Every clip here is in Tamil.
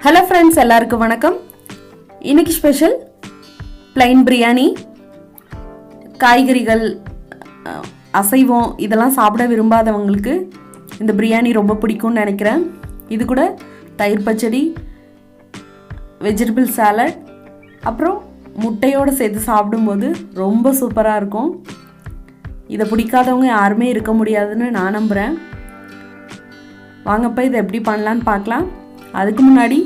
ஹலோ ஃப்ரெண்ட்ஸ், எல்லாருக்கும் வணக்கம். இன்னைக்கு ஸ்பெஷல் பிளைன் பிரியாணி. காய்கறிகள், அசைவம் இதெல்லாம் சாப்பிட விரும்பாதவங்களுக்கு இந்த பிரியாணி ரொம்ப பிடிக்கும்னு நினைக்கிறேன். இது கூட தயிர் பச்சடி, வெஜிடபிள் சாலட், அப்புறம் முட்டையோடு சேர்த்து சாப்பிடும்போது ரொம்ப சூப்பராக இருக்கும். இதை பிடிக்காதவங்க யாருமே இருக்க முடியாதுன்னு நான் நம்புகிறேன். வாங்கப்போ இதை எப்படி பண்ணலான்னு பார்க்கலாம். அதுக்கு முன்னாடி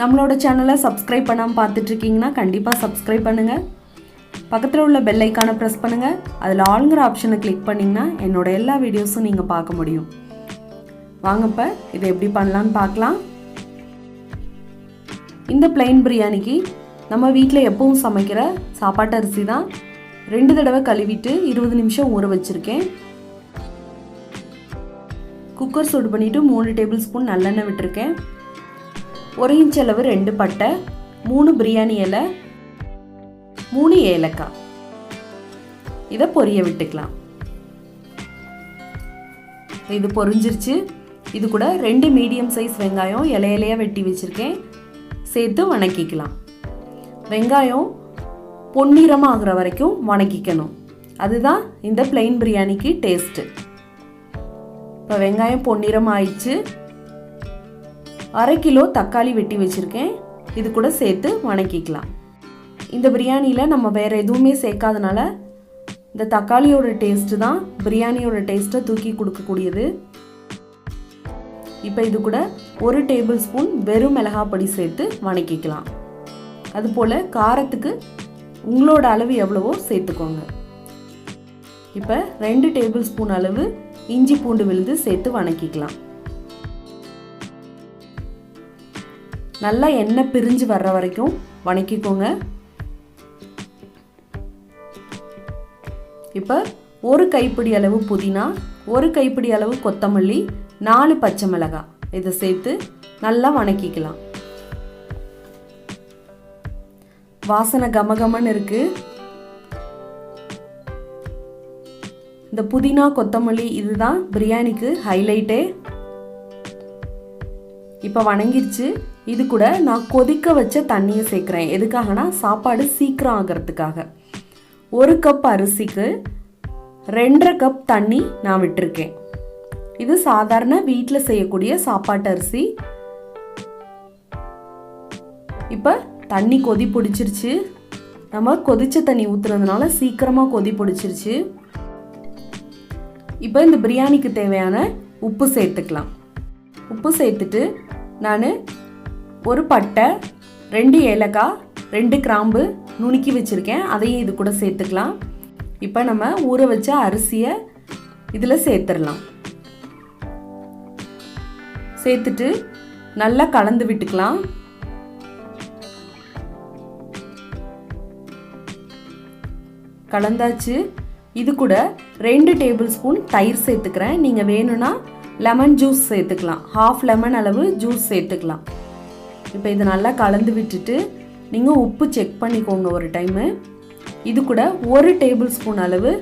நம்மளோட சேனலை சப்ஸ்கிரைப் பண்ணாமல் பார்த்துட்ருக்கீங்கன்னா கண்டிப்பாக சப்ஸ்கிரைப் பண்ணுங்கள். பக்கத்தில் உள்ள பெல் ஐக்கானை ப்ரெஸ் பண்ணுங்கள். அதில் ஆளுங்கிற ஆப்ஷனை கிளிக் பண்ணிங்கன்னா என்னோடய எல்லா வீடியோஸும் நீங்கள் பார்க்க முடியும். வாங்கப்போ இதை எப்படி பண்ணலான்னு பார்க்கலாம். இந்த பிளைன் பிரியாணிக்கு நம்ம வீட்டில் எப்பவும் சமைக்கிற சாப்பாட்டு அரிசி தான் 2 தடவை கழுவிட்டு 20 நிமிஷம் ஊற வச்சுருக்கேன். குக்கர் சூடு பண்ணிவிட்டு 3 டேபிள் ஸ்பூன் நல்லெண்ணெய் விட்டுருக்கேன். 1 இன்ச் அளவு 2 பட்டை, 3 பிரியாணி இலை, 3 ஏலக்காய். இதை பொரிய விட்டுக்கலாம். இது பொரிஞ்சிருச்சு. இது கூட 2 மீடியம் சைஸ் வெங்காயம் இலையிலையாக வெட்டி வச்சுருக்கேன், சேர்த்து வணக்கிக்கலாம். வெங்காயம் பொன்னிறமாக ஆகிற வரைக்கும் வணக்கிக்கணும். அதுதான் இந்த பிளைன் பிரியாணிக்கு டேஸ்ட்டு. இப்போ வெங்காயம் பொன்னிறம் ஆயிடுச்சு. 1/2 கிலோ தக்காளி வெட்டி வச்சுருக்கேன், இது கூட சேர்த்து வணக்கிக்கலாம். இந்த பிரியாணியில் நம்ம வேறு எதுவுமே சேர்க்காதனால இந்த தக்காளியோட டேஸ்ட்டு தான் பிரியாணியோட டேஸ்ட்டை தூக்கி கொடுக்கக்கூடியது. இப்போ இது கூட 1 டேபிள் ஸ்பூன் வெறும் மிளகாய் பொடி சேர்த்து வணக்கிக்கலாம். அதுபோல் காரத்துக்கு உங்களோட அளவு எவ்வளவோ சேர்த்துக்கோங்க. இப்போ 2 டேபிள் ஸ்பூன் அளவு இஞ்சி பூண்டு விழுது சேர்த்து வணக்கிக்கலாம். நல்லா எண்ணெய் பிரிஞ்சு வர்ற வரைக்கும் வணக்கிக்கோங்க. இப்போ 1 கைப்பிடி அளவு புதினா, 1 கைப்பிடி அளவு கொத்தமல்லி, 4 பச்சை மிளகாய் இதை சேர்த்து நல்லா வணக்கிக்கலாம். வாசனை கமகமன்னு இருக்கு. இந்த புதினா கொத்தமல்லி இதுதான் பிரியாணிக்கு ஹைலைட்டே. இப்போ வணங்கிருச்சு. இது கூட நான் கொதிக்க வச்ச தண்ணியை சேர்க்குறேன். எதுக்காகனா சாப்பாடு சீக்கிரம் ஆகிறதுக்காக. 1 கப் அரிசிக்கு 2.5 கப் தண்ணி நான் விட்டுருக்கேன். இது சாதாரண வீட்டில் செய்யக்கூடிய சாப்பாட்டு அரிசி. இப்போ தண்ணி கொதி பிடிச்சிருச்சு. நம்ம கொதிச்ச தண்ணி ஊற்றுறதுனால சீக்கிரமாக கொதி பிடிச்சிருச்சு. இப்போ இந்த பிரியாணிக்கு தேவையான உப்பு சேர்த்துக்கலாம். உப்பு சேர்த்துட்டு நான் 1 பட்டை, 2 ஏலக்காய், 2 கிராம்பு நுணுக்கி வச்சுருக்கேன், அதையும் இது கூட சேர்த்துக்கலாம். இப்போ நம்ம ஊற வச்ச அரிசியை இதில் சேர்த்துடலாம். சேர்த்துட்டு நல்லா கலந்து விட்டுக்கலாம். கலந்தாச்சு. இது கூட 2 டேபிள் ஸ்பூன் தயிர் சேர்த்துக்கிறேன். நீங்கள் வேணும்னா லெமன் ஜூஸ் சேர்த்துக்கலாம். 1/2 லெமன் அளவு ஜூஸ் சேர்த்துக்கலாம். இப்போ இதை நல்லா கலந்து விட்டுட்டு நீங்கள் உப்பு செக் பண்ணிக்கோங்க ஒரு டைமு. இது கூட 1 டேபிள் ஸ்பூன் அளவு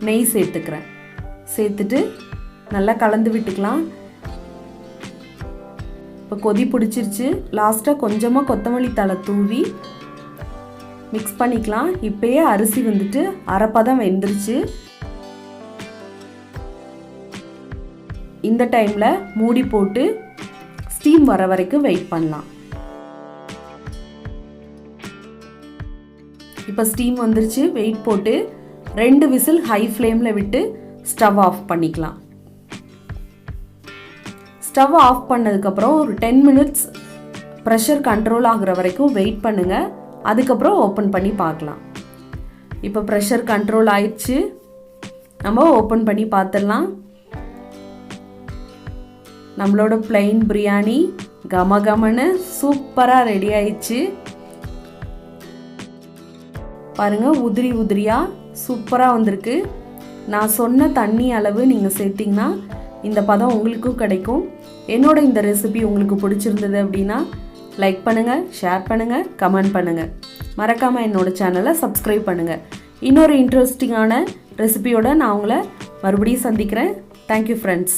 நெய் சேர்த்துக்கிறேன். சேர்த்துட்டு நல்லா கலந்து விட்டுக்கலாம். இப்போ கொதி பிடிச்சிருச்சு. லாஸ்ட்டாக கொஞ்சமாக கொத்தமல்லி தழை தூவி மிக்ஸ் பண்ணிக்கலாம். இப்போயே அரிசி வந்துட்டு அரைப்பதம் வெந்துருச்சு. இந்த டைமில் மூடி போட்டு ஸ்டீம் வர வரைக்கும் வெயிட் பண்ணலாம். இப்போ ஸ்டீம் வந்துருச்சு. வெயிட் போட்டு 2 விசில் ஹை ஃப்ளேமில் விட்டு ஸ்டவ் ஆஃப் பண்ணிக்கலாம். ஸ்டவ் ஆஃப் பண்ணதுக்கப்புறம் ஒரு 10 மினிட்ஸ் ப்ரெஷர் கண்ட்ரோல் ஆகிற வரைக்கும் வெயிட் பண்ணுங்கள். அதுக்கப்புறம் ஓப்பன் பண்ணி பார்க்கலாம். இப்போ ப்ரெஷர் கண்ட்ரோல் ஆயிடுச்சு. நம்ம ஓப்பன் பண்ணி பார்த்துடலாம். நம்மளோட பிளைன் பிரியாணி கமகமன்னு சூப்பராக ரெடி ஆயிடுச்சு. பாருங்கள், உதிரி உதிரியாக சூப்பராக வந்திருக்கு. நான் சொன்ன தண்ணி அளவு நீங்கள் சேர்த்திங்கன்னா இந்த பதம் உங்களுக்கும் கிடைக்கும். என்னோட இந்த ரெசிபி உங்களுக்கு பிடிச்சிருந்தது அப்படின்னா லைக் பண்ணுங்கள், ஷேர் பண்ணுங்கள், கமெண்ட் பண்ணுங்கள். மறக்காமல் என்னோட சேனலை சப்ஸ்கிரைப் பண்ணுங்கள். இன்னொரு இன்ட்ரெஸ்டிங்கான ரெசிபியோடு நான் உங்களை மறுபடியும் சந்திக்கிறேன். Thank you friends.